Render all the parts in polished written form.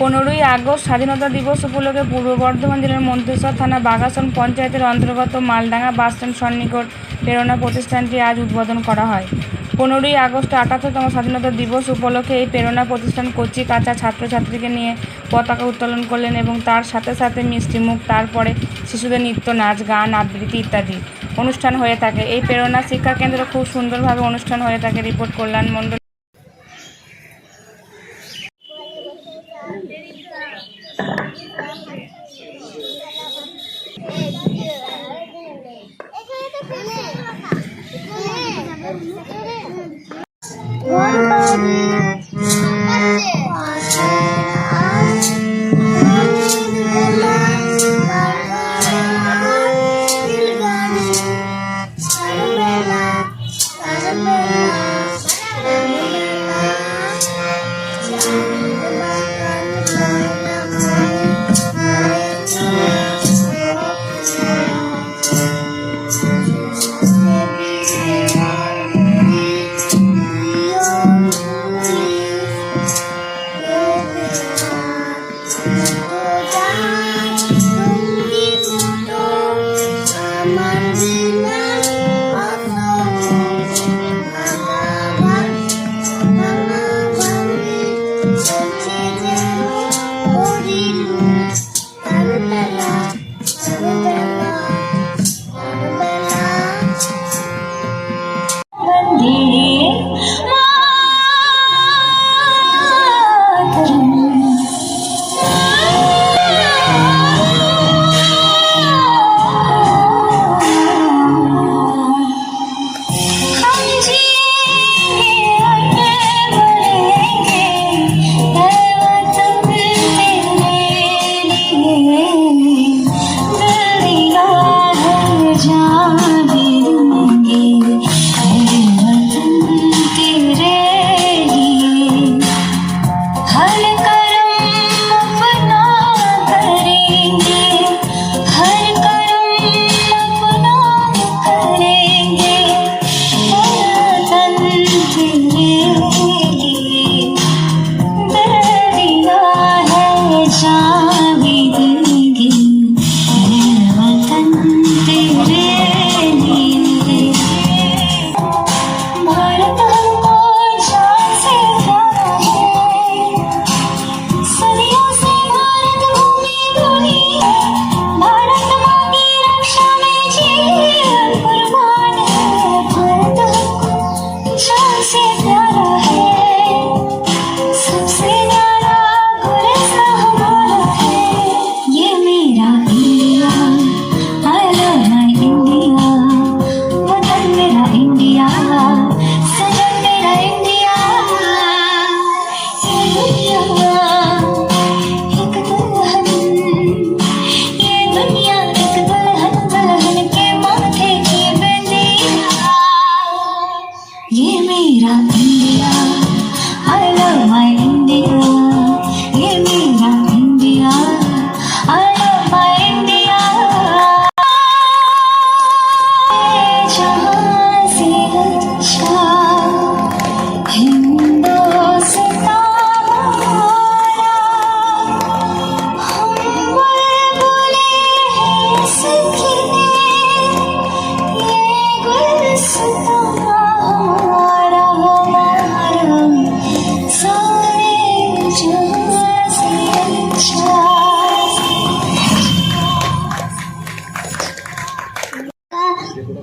15ই August স্বাধীনতা দিবস উপলক্ষে পূর্ব বর্ধমান জেলার মন্তেশ্বর থানা বাঘাসন পঞ্চায়েতের অন্তর্গত মালডাঙ্গা বাসস্ট্যান্ড সন্নিকট প্রেরণা প্রতিষ্ঠানটি আজ উদ্বোধন করা হয়। 15ই আগস্ট 78তম স্বাধীনতা দিবস উপলক্ষে এই প্রেরণা প্রতিষ্ঠান কচি কাঁচা ছাত্রছাত্রীকে নিয়ে পতাকা উত্তোলন করলেন এবং তার সাথে সাথে মিষ্টিমুখ, তারপরে শিশুদের নৃত্য, নাচ, গান, আবৃত্তি ইত্যাদি অনুষ্ঠান হয়ে থাকে। এই প্রেরণা শিক্ষা কেন্দ্র খুব সুন্দরভাবে অনুষ্ঠান হয়ে থাকে। রিপোর্ট কল্যাণ মণ্ডল।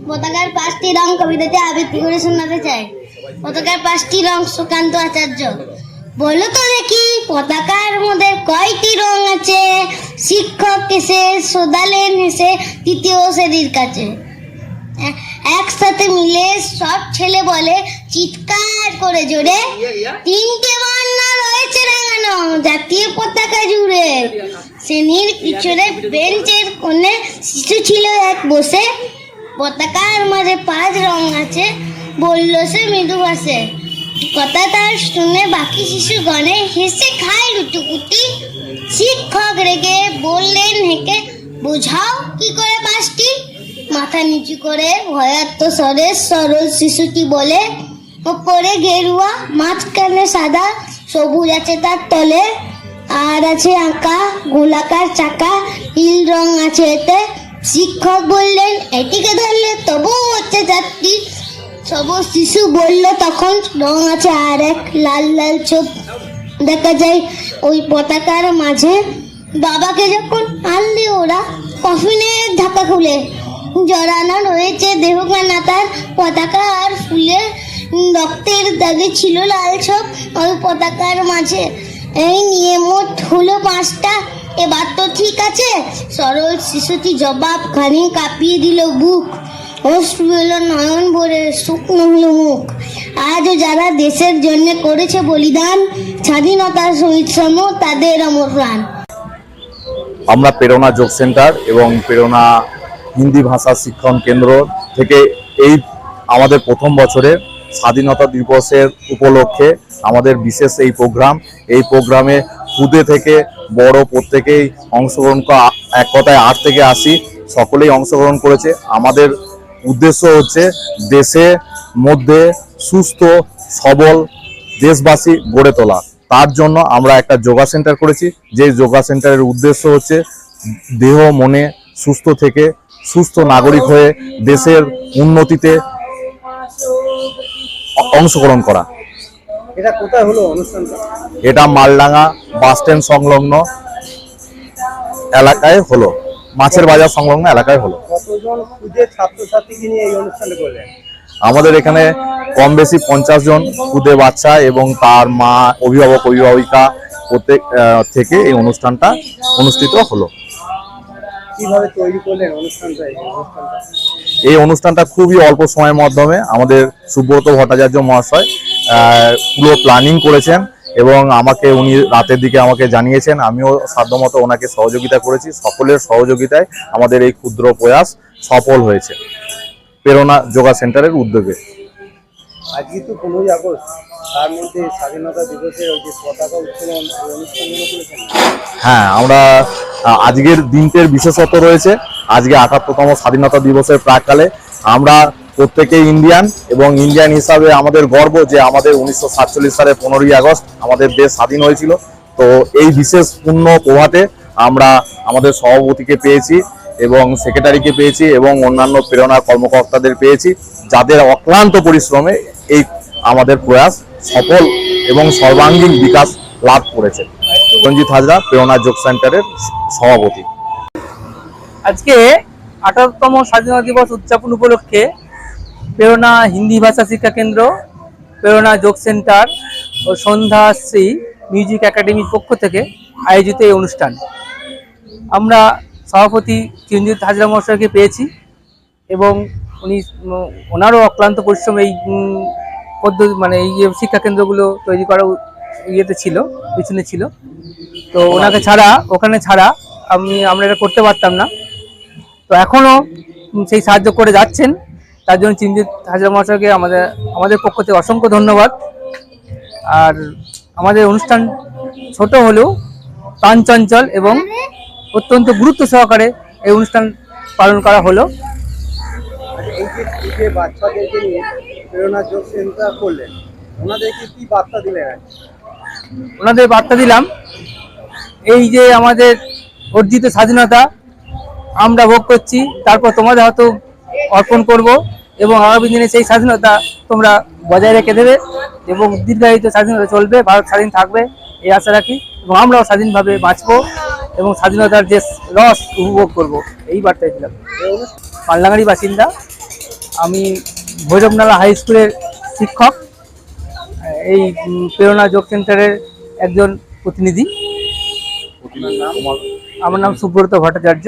পতাকার 5টি রং কবিতাতে আবৃত্তি করে শোনাতে চাই। পতাকার 5টি রং। সুকান্ত আচার্য। বলো তো দেখি পতাকার মধ্যে কয়টি রং আছে? শিক্ষক এসে শোধালেন হেসে তৃতীয় শ্রেণীর কাছে। একসাথে মিলে সব ছেলে বলে চিৎকার করে জোরে, 3টে বর্ণ রয়েছে রাঙানো জাতীয় পতাকা জুড়ে। শ্রেণীর পিছনে বেঞ্চের কোণে শিশু ছিল এক বসে, পতাকার মাঝে 5 রং আছে বলল সে মৃদু ভাষে। কথা তার শুনে বাকি শিশু গণে হেসে খায় লুটুপুটি। শিক্ষক রেগে বললেন হেঁকে, বোঝাও কি করে 5টি? মাথা নিচু করে ভয়ার্ত স্বরে সরল শিশুটি বলে, ওপরে গেরুয়া মাঝখানে সাদা সবুজ আছে তার তলে, আর চাঁদ আছে আঁকা, গোলাকার চাকা, নীল রং আছে এতে। শিক্ষক বললেন এটিকে ধরলে তবুও হচ্ছে চারটি। সব শিশু বলল তখন রং আছে আর এক, লাল লাল চোখ দেখা যায় ওই পতাকার মাঝে। বাবাকে যখন আনলে ওরা কফিনের ঢাকা খুলে, জড়ানো রয়েছে দেহখানা তার পতাকা আর ফুলে। রক্তের দাগে ছিল লাল ছক ওই পতাকার মাঝে। এই নিয়ে মোট হলো 5টা, এবার তো ঠিক আছে। সরল শিশুটি জবাব খানি কাঁপিয়ে দিল বুক, অশ্রু এলো নয়ন ভরে, শুকনো হলো মুখ। আজও যারা দেশের জন্য করেছে বলিদান, স্বাধীনতার শহীদ সম তাদের অমর প্রাণ। আমরা প্রেরণা যোগ সেন্টার এবং প্রেরণা হিন্দি ভাষা শিক্ষণ কেন্দ্র থেকে এই আমাদের প্রথম বছরে স্বাধীনতা দিবসের উপলক্ষে আমাদের বিশেষ এই প্রোগ্রামে ক্ষুদে থেকে বড় প্রত্যেকেই অংশগ্রহণ করা, এক কথায় 8 থেকে 80 সকলেই অংশগ্রহণ করেছে। আমাদের উদ্দেশ্য হচ্ছে দেশের মধ্যে সুস্থ সবল দেশবাসী গড়ে তোলা। তার জন্য আমরা একটা যোগা সেন্টার করেছি, যে যোগা সেন্টারের উদ্দেশ্য হচ্ছে দেহ মনে সুস্থ থেকে সুস্থ নাগরিক হয়ে দেশের উন্নতিতে অংশগ্রহণ করা। এটা কোথায় হলো অনুষ্ঠানটা? এটা মালডাঙ্গা বাস স্ট্যান্ড সংলগ্ন এলাকায় হলো, মাছের বাজার সংলগ্ন এলাকায় হলো। কতজন খুদে ছাত্রছাত্রীকে নিয়ে এই অনুষ্ঠানে করলেন? আমাদের এখানে কম বেশি 50 জন খুদে বাচ্চা এবং তার মা, অভিভাবক অভিভাবিকা প্রত্যেক থেকে এই অনুষ্ঠানটা অনুষ্ঠিত হলো। কিভাবে তৈরি করলেন অনুষ্ঠানটা? এই অনুষ্ঠানটা খুবই অল্প সময়ের মাধ্যমে আমাদের সুব্রত ভট্টাচার্য মহাশয় পুরো প্ল্যানিং করেছেন এবং উনি রাতের দিকে আমাকে জানিয়েছেন। আমিও সাধ্যমতো ওনাকে সহযোগিতা করেছি। সকলের সহযোগিতায় আমাদের এই ক্ষুদ্র প্রয়াস সফল হয়েছে প্রেরণা যোগা সেন্টারের উদ্যোগে। আজকে তো 15ই আগস্ট, তার মধ্যে স্বাধীনতা দিবসের ওই যে পতাকা উত্তোলন অনুষ্ঠানগুলো করেছেন। হ্যাঁ, আমরা আজকের দিনটির বিশেষত্ব রয়েছে। আজকে 78তম স্বাধীনতা দিবসের প্রাককালে আমরা প্রত্যেকেই ইন্ডিয়ান এবং ইন্ডিয়ান হিসাবে আমাদের গর্ব যে আমাদের 1947 সালে 15ই আগস্ট আমাদের দেশ স্বাধীন হয়েছিল। তো এই বিশেষ পূর্ণ প্রভাতে আমরা আমাদের সভাপতিকে পেয়েছি এবং সেক্রেটারিকে পেয়েছি এবং অন্যান্য প্রেরণা কর্মকর্তাদের পেয়েছি, যাদের অক্লান্ত পরিশ্রমে এই আমাদের প্রয়াস সফল এবং সর্বাঙ্গীন বিকাশ লাভ করেছে। রঞ্জিত হাজরা, প্রেরণা যোগ সেন্টারের সভাপতি। আজকে 78তম স্বাধীনতা দিবস উদযাপন উপলক্ষে প্রেরণা হিন্দি ভাষা শিক্ষা কেন্দ্র, প্রেরণা যোগ সেন্টার ও সন্ধ্যাশ্রী মিউজিক একাডেমির পক্ষ থেকে আয়োজিত এই অনুষ্ঠান। আমরা সভাপতি চিরঞ্জিত হাজরা মহাশয়কে পেয়েছি এবং ওনারও অক্লান্ত পরিশ্রম এই পদ্ধতি এই শিক্ষা কেন্দ্রগুলো তৈরি করা পিছনে ছিল। তো ওখানে ছাড়া আমরা এটা করতে পারতাম না। তো এখনও সেই সাহায্য করে যাচ্ছেন, তার জন্য চিরঞ্জিত হাজরা মহাশয়কে আমাদের পক্ষ থেকে অসংখ্য ধন্যবাদ। আর আমাদের অনুষ্ঠান ছোট হলেও প্রাণচঞ্চল এবং অত্যন্ত গুরুত্ব সহকারে এই অনুষ্ঠান পালন করা হলো। এই যে বাচ্চাদেরকে নিয়ে প্রেরণা যোগ সেন্টার করলেন, ওনাদেরকে কি বার্তা দিলেন? ওনাদের বার্তা দিলাম, এই যে আমাদের অর্জিত স্বাধীনতা আমরা ভোগ করছি, তারপর তোমাদের হয়তো অর্পণ করব এবং আগামী দিনে সেই স্বাধীনতা তোমরা বজায় রেখে দেবে এবং দীর্ঘায়িত স্বাধীনতা চলবে, ভারত স্বাধীন থাকবে এই আশা রাখি এবং আমরাও স্বাধীনভাবে বাঁচবো এবং স্বাধীনতার যে রস উপভোগ করব, এই বার্তাই দিলাম। মালডাঙ্গারই বাসিন্দা, আমি ভৈরবনালা হাই স্কুলের শিক্ষক, এই প্রেরণা যোগ সেন্টারের একজন প্রতিনিধি। আমার নাম সুব্রত ভট্টাচার্য।